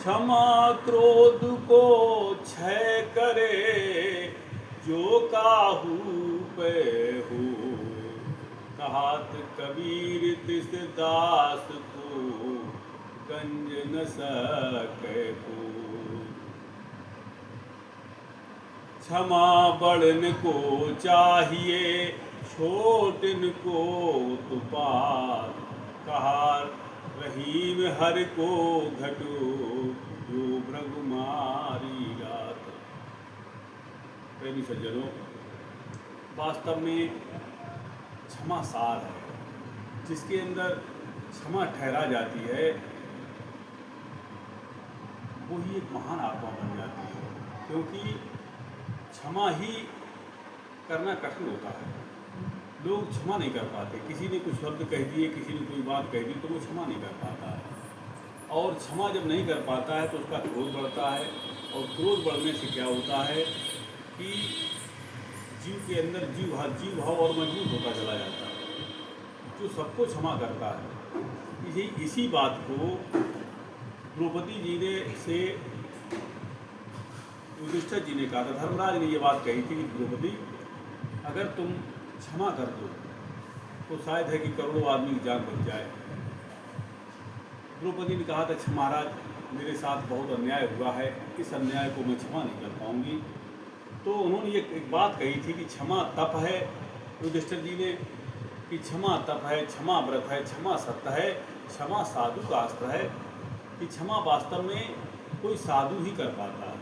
क्षमा क्रोध को क्षय करे, जो काहू पे हो। कहात कबीर तिस दास को, गंज न सके को। क्षमा बड़न को चाहिए, छोटन को तुपार। कहा रहीम हर को घटो, जो भ्रगुमारी रात। प्रेमी सज्जनों, वास्तव में क्षमा सार है। जिसके अंदर क्षमा ठहरा जाती है, वो ही एक महान आत्मा बन जाती है। क्योंकि क्षमा ही करना कठिन होता है। लोग क्षमा नहीं कर पाते। किसी ने कुछ शब्द कह दिए, किसी ने कोई बात कह दी, तो वो क्षमा नहीं कर पाता है। और क्षमा जब नहीं कर पाता है तो उसका क्रोध बढ़ता है। और क्रोध बढ़ने से क्या होता है कि जीव के अंदर जीव भाव और मजबूत होता चला जाता है, जो सबको क्षमा करता है। इसी बात को द्रौपदी जी ने से युधिष्ठिर जी ने कहा था। धर्मराज ने ये बात कही थी कि द्रौपदी, अगर तुम क्षमा कर दो तो शायद है कि करोड़ों आदमी की जान बच जाए। द्रौपदी ने कहा था, महाराज मेरे साथ बहुत अन्याय हुआ है, इस अन्याय को मैं क्षमा नहीं कर पाऊंगी। तो उन्होंने ये एक बात कही थी कि क्षमा तप है। युधिष्ठिर जी ने कि क्षमा तप है, क्षमा व्रत है, क्षमा सत्य है, क्षमा साधु का अस्त्र है। कि क्षमा वास्तव में कोई साधु ही कर पाता है,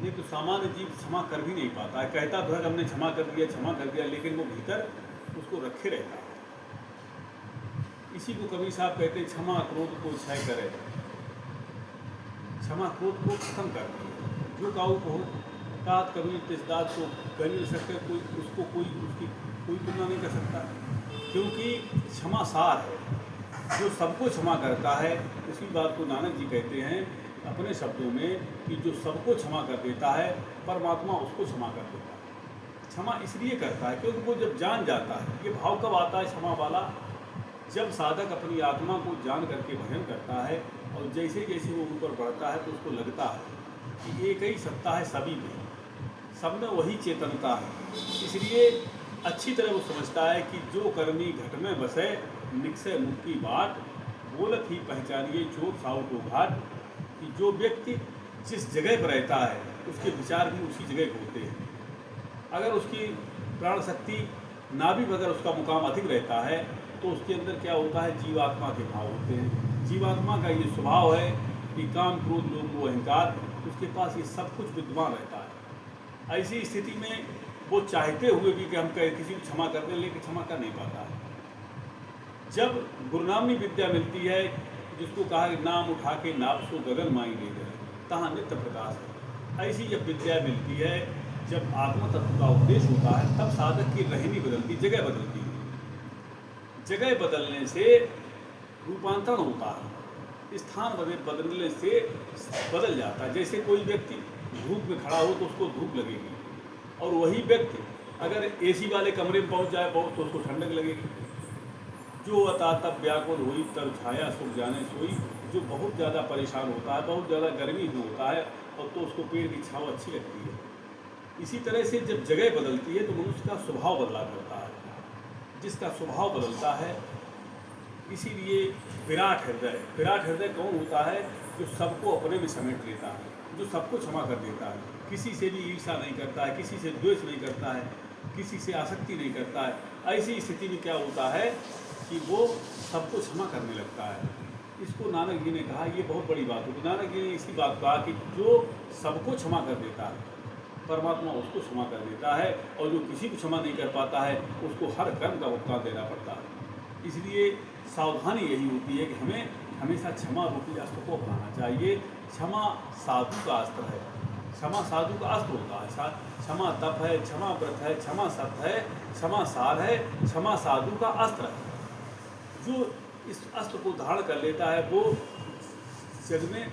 नहीं तो सामान्य जीव क्षमा कर भी नहीं पाता है। कहता तो है हमने क्षमा कर दिया, लेकिन वो भीतर उसको रखे रहता है। इसी को कबीर साहब कहते हैं, क्षमा क्रोध को क्षय करे। क्षमा क्रोध को खत्म करती है। जो काऊ को तात कबीर तिसदास को कर नहीं सकते, उसकी कोई तुलना नहीं कर सकता। क्योंकि क्षमा सार है, जो सबको क्षमा करता है। उसी बात को नानक जी कहते हैं अपने शब्दों में कि जो सबको क्षमा कर देता है, परमात्मा उसको क्षमा कर देता है। क्षमा इसलिए करता है क्योंकि वो जब जान जाता है। ये भाव कब आता है क्षमा वाला? जब साधक अपनी आत्मा को जान करके भजन करता है और जैसे जैसे वो ऊपर बढ़ता है तो उसको लगता है कि एक ही सत्ता है सभी में, सब में वही चेतनता है। इसलिए अच्छी तरह वो समझता है कि जो करनी घट में बसे, निकसे मुक्ति बाट। बोलत ही पहचानिए चोर साहु को घाट। कि जो व्यक्ति जिस जगह पर रहता है उसके विचार भी उसी जगह होते हैं। अगर उसकी प्राण शक्ति नाभि अगर उसका मुकाम अधिक रहता है तो उसके अंदर क्या होता है, जीवात्मा के भाव होते हैं। जीवात्मा का ये स्वभाव है कि काम क्रोध लोभ मोह अहंकार, उसके पास ये सब कुछ विद्यमान रहता है। ऐसी स्थिति में वो चाहते हुए भी कि हम किसी को क्षमा कर दें, लेकिन क्षमा कर नहीं पाता है। जब गुरुनामी विद्या मिलती है, जिसको कहा कि नाम उठा के नाप सो गगन माई ले गए, तहाँ नित्य प्रकाश है। ऐसी जब विद्या मिलती है, जब आत्म तत्व का उपदेश होता है, तब साधक की रहनी बदलती, जगह बदलती है। जगह बदलने से रूपांतरण होता है, स्थान बदलने से बदल जाता है। जैसे कोई व्यक्ति धूप में खड़ा हो तो उसको धूप लगेगी, और वही व्यक्ति अगर एसी वाले कमरे में पहुंच जाए तो उसको ठंडक लगेगी। जो अता तब व्याकुल हुई तब छाया सुख जाने सोई। जो बहुत ज़्यादा परेशान होता है, बहुत ज़्यादा गर्मी में होता है, और तो उसको पेड़ की छाँव अच्छी लगती है। इसी तरह से जब जगह बदलती है तो मनुष्य का स्वभाव बदला करता है। जिसका स्वभाव बदलता है, इसीलिए विराट हृदय कौन होता है? जो सबको अपने में समेट लेता है, जो सबको क्षमा कर देता है, किसी से भी ईर्ष्या नहीं करता है, किसी से द्वेष नहीं करता है, किसी से आसक्ति नहीं करता है। ऐसी स्थिति में क्या होता है कि वो सबको क्षमा करने लगता है। इसको नानक जी ने कहा, ये बहुत बड़ी बात होगी। नानक जी ने इसी बात कहा कि जो सबको क्षमा कर देता है, परमात्मा उसको क्षमा कर देता है, और जो किसी को क्षमा नहीं कर पाता है उसको हर कर्म का भुगतान देना पड़ता है। इसलिए सावधानी यही होती है कि हमें हमेशा क्षमा रूपी अस्त्र को अपनाना चाहिए। क्षमा साधु का अस्त्र है, क्षमा साधु का अस्त्र होता है। क्षमा तप है, क्षमा व्रत है, क्षमा सत्य है, क्षमा सार है, क्षमा साधु का अस्त्र है। जो इस अस्त्र को धारण कर लेता है वो जग में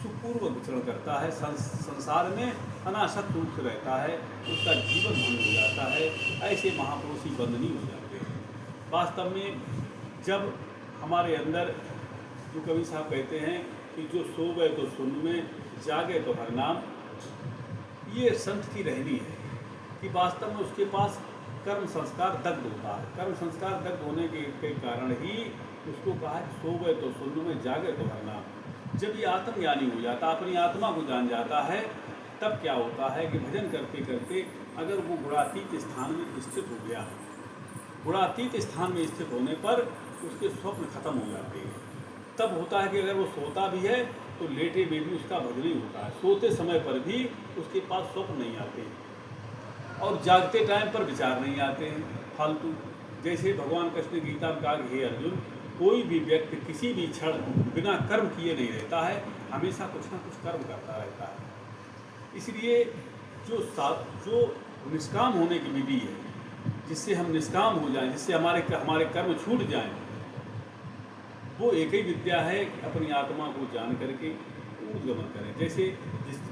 सुखपूर्वक विचरण करता है, संसार में अनासक्त रूप से रहता है, उसका जीवन धन्य हो जाता है। ऐसे महापुरुष ही वंदनीय हो जाते हैं। वास्तव में जब हमारे अंदर, जो कवि साहब कहते हैं कि जो सोवे तो सुन में, जागे तो हर नाम। ये संत की रहनी है कि वास्तव में उसके पास कर्म संस्कार दग्ध होता है। कर्म संस्कार दग्ध होने के कारण ही उसको कहा कि सोवे तो सुन में, जागे तो हर नाम। जब ये आत्मज्ञानी हो जाता, अपनी आत्मा को जान जाता है, तब क्या होता है कि भजन करते करते अगर वो गुणातीत स्थान में स्थित हो गया, गुणातीत स्थान में स्थित होने पर उसके स्वप्न खत्म हो जाते हैं। तब होता है कि अगर वो सोता भी है तो लेटे में भी उसका भजन ही होता है, सोते समय पर भी उसके पास स्वप्न नहीं आते और जागते टाइम पर विचार नहीं आते हैं फालतू। जैसे भगवान कृष्ण ने गीता में कहा कि हे अर्जुन, कोई भी व्यक्ति किसी भी क्षण बिना कर्म किए नहीं रहता है, हमेशा कुछ ना कुछ कर्म करता रहता है। इसलिए जो निष्काम होने की विधि है, जिससे हम निष्काम हो जाएं, जिससे हमारे कर्म छूट जाएं, वो एक ही विद्या है कि अपनी आत्मा को जान करके ऊर्ध्वगमन करें। जैसे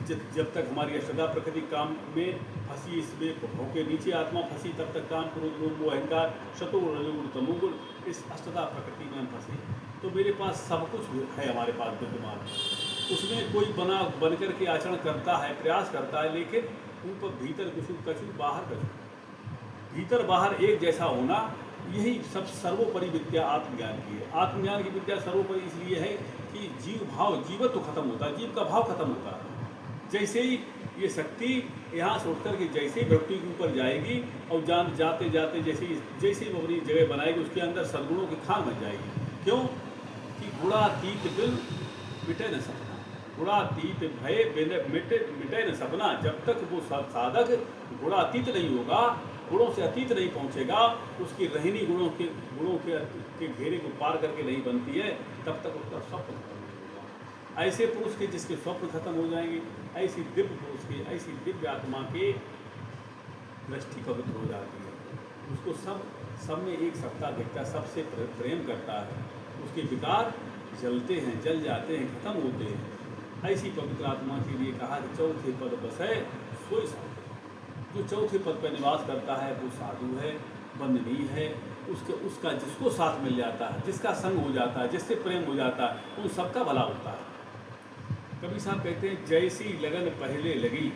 जब तक हमारी अष्टधा प्रकृति काम में फंसी, इसमें भों के नीचे आत्मा फंसी, तब तक काम, क्रोध, लोभ, मोह, अहंकार, शतो, रजोगुण, तमोगुण, इस अष्टधा प्रकृति में हम फंसे। तो मेरे पास सब कुछ है, हमारे पास विद्यमान, उसमें कोई बन करके आचरण करता है, प्रयास करता है, लेकिन ऊपर भीतर कुछ कछु, बाहर कछु, भीतर बाहर एक जैसा होना, यही सब सर्वोपरि विद्या आत्मज्ञान की है। आत्मज्ञान की विद्या सर्वोपरि इसलिए है कि जीवत्व तो खत्म होता है, जीव का भाव खत्म होता है। जैसे ही ये शक्ति यहाँ से उठकर के जैसे ही भक्ति के ऊपर जाएगी और जाते जाते जैसे ही वो अपनी जगह बनाएगी, उसके अंदर सद्गुणों की खान बन जाएगी। क्यों कि गुणातीत बिल मिटे न सपना, गुणातीत भय मिटे न सपना। जब तक वो साधक गुणातीत नहीं होगा, गुणों से अतीत नहीं पहुंचेगा, उसकी रहनी गुणों के घेरे को पार करके नहीं बनती है, तब तक उसका स्वप्न खत्म नहीं होगा। ऐसे पुरुष के जिसके स्वप्न खत्म हो जाएंगे, ऐसी दिव्य पुरुष के, ऐसी दिव्य आत्मा के दृष्टि पवित्र हो जाती है। उसको सब में एक सत्ता देखता है, सबसे प्रेम करता है, उसके विकार जलते हैं, जल जाते हैं, खत्म होते हैं। ऐसी पवित्र आत्मा के लिए कहा कि चौथे पद बसे सोई साधु। जो चौथे पद पर निवास करता है वो साधु है, वंदनीय है। उसका जिसको साथ मिल जाता है, जिसका संग हो जाता है, जिससे प्रेम हो जाता है, उन सबका भला होता है। कबीर साहब कहते हैं, जैसी लगन पहले लगी,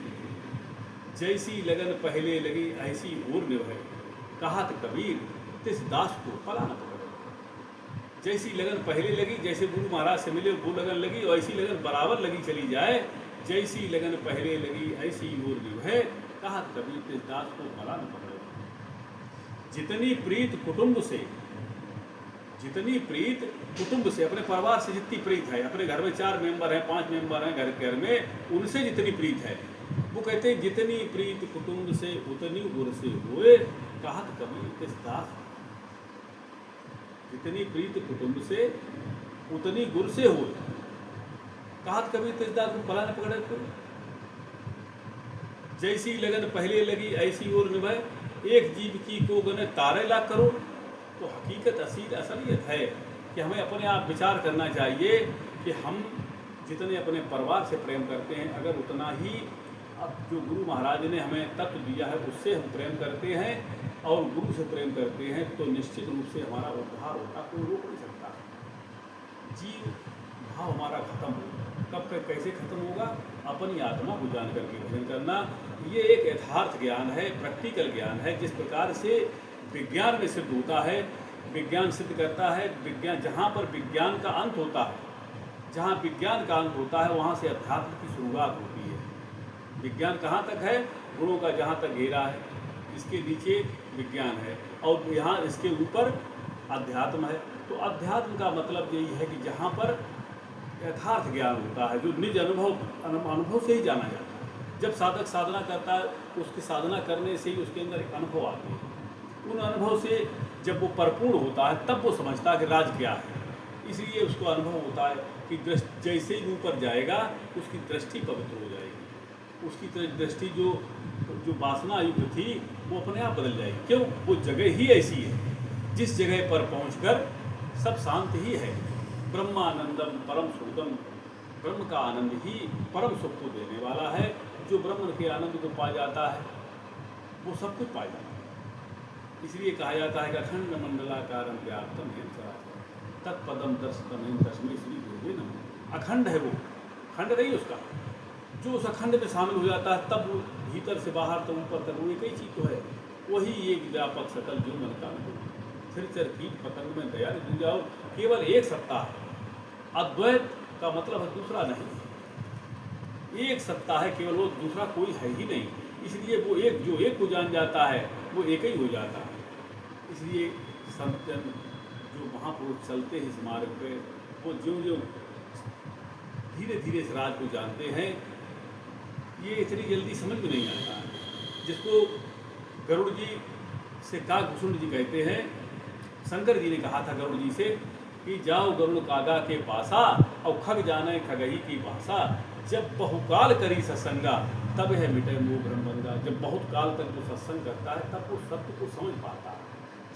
जैसी लगन पहले लगी, ऐसी और निभाए। कहात कबीर तिस दास को पला न पकड़े। जैसी लगन पहले लगी, जैसे गुरु महाराज से मिले वो लगन लगी, और ऐसी लगन बराबर लगी चली जाए। जैसी लगन पहले लगी, ऐसी और निभाए। कहात कबीर तिस दास को पला न पकड़े। जितनी प्रीत कुटुंब से, जितनी प्रीत कुटुंब से, अपने परिवार से जितनी प्रीत है, अपने घर में 4 मेंबर हैं, 5 मेंबर हैं घर में, उनसे जितनी प्रीत है, वो कहते हैं जितनी प्रीत कुटुंब से उतनी गुर से हुए। कहत कबीर तिस दास, जितनी प्रीत कुटुंब से उतनी गुर से हुए। कहत कबीर तिस दास को पला न पकड़े। तो जैसी लगन पहले लगी, ऐसी और निभाए। एक जीव की को गने तारे लाख करो। तो हकीकत असलियत है कि हमें अपने आप विचार करना चाहिए कि हम जितने अपने परिवार से प्रेम करते हैं, अगर उतना ही अब जो गुरु महाराज ने हमें तत्व दिया है उससे हम प्रेम करते हैं और गुरु से प्रेम करते हैं, तो निश्चित रूप से हमारा उद्धार होता, कोई रोक नहीं सकता। जीव भाव हमारा खत्म होगा। कब तक कैसे खत्म होगा? अपनी आत्मा को जान करके भजन करना। ये एक यथार्थ ज्ञान है, प्रैक्टिकल ज्ञान है। जिस प्रकार से विज्ञान में सिद्ध होता है, विज्ञान सिद्ध करता है, विज्ञान जहाँ पर विज्ञान का अंत होता है, जहाँ विज्ञान का अंत होता है वहाँ से अध्यात्म की शुरुआत होती है। विज्ञान कहाँ तक है? गुणों का जहाँ तक घेरा है, इसके नीचे विज्ञान है और यहाँ इसके ऊपर अध्यात्म है। तो अध्यात्म का मतलब यही है कि जहाँ पर यथार्थ ज्ञान होता है, जो निज अनुभव से ही जाना जाता है। जब साधक साधना करता है, उसकी साधना करने से ही उसके अंदर एक अनुभव आते हैं। उन अनुभव से जब वो परिपूर्ण होता है, तब वो समझता है कि राज क्या है। इसलिए उसको अनुभव होता है कि जैसे ही ऊपर जाएगा उसकी दृष्टि पवित्र हो जाएगी। उसकी दृष्टि जो वासना युक्त थी वो अपने आप बदल जाएगी। क्यों? वो जगह ही ऐसी है जिस जगह पर पहुंचकर सब शांत ही है। ब्रह्मानंदम परम सुखदम, ब्रह्म का आनंद ही परम सुख को देने वाला है। जो ब्रह्म के आनंद को पा जाता है वो सब कुछ पा जाता है। इसलिए कहा जाता है कि अखंड मंडलाकारं व्याप्तम येन चराचरम् तत्पदम दर्शितम् तस्मै श्री गुरुवे नमः। अखंड है, वो खंड नहीं उसका, जो उस अखंड में शामिल हो जाता है तब वो भीतर से बाहर तक ऊपर तक वो एक ही चीज़ तो है, वही एक व्यापक सकल जो मन का अनुभव। फिर चर कीट पतंग में दया नहीं जाओ, केवल एक सत्ता है। अद्वैत का मतलब है दूसरा नहीं, एक सत्ता है केवल, वो दूसरा कोई है ही नहीं। इसलिए वो एक जो एक को जान जाता है वो एक ही हो जाता है। इसलिए संतजन जो महापुरुष चलते हैं इस मार्ग पे, वो जो जो धीरे धीरे इस राज को जानते हैं, ये इतनी जल्दी समझ में नहीं आता है। जिसको गरुड़ जी से काकभूषण जी कहते हैं, शंकर जी ने कहा था गरुड़ जी से कि जाओ गरुड़ कागा के पासा और खग जाने खगही की भाषा, जब बहुकाल करी सत्संगा तब है मिटे मोह भ्रम बंगा। जब बहुत काल तक वो सत्संग करता है तब वो सत्य को समझ पाता है।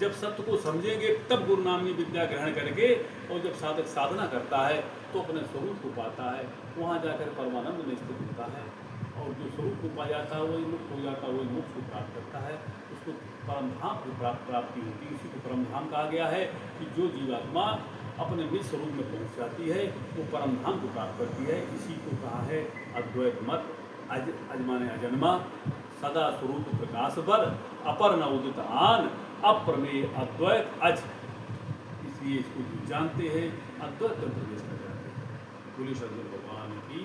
जब सत्य को समझेंगे तब गुरु नामी विद्या ग्रहण करके, और जब साधक साधना करता है तो अपने स्वरूप को पाता है, वहाँ जाकर परमानंद में स्थित होता है। और जो स्वरूप को पा जाता है वही मुक्त हो जाता है, वही मोक्ष को प्राप्त करता है, उसको परमधाम की प्राप्ति होती है। इसी को परमधाम कहा गया है कि जो जीवात्मा अपने निज स्वरूप में पहुँच जाती है वो परमधाम को प्राप्त करती है। इसी को कहा है अद्वैत मत। अजमाने अजन्मा सदा स्वरूप प्रकाश बर, अपर न उदित आन अप्रमेय अद्वैत अज। इसलिए इसको जो जानते हैं अद्वैत में प्रवेश कर जाते हैं। बोले सद्गुरु भगवान की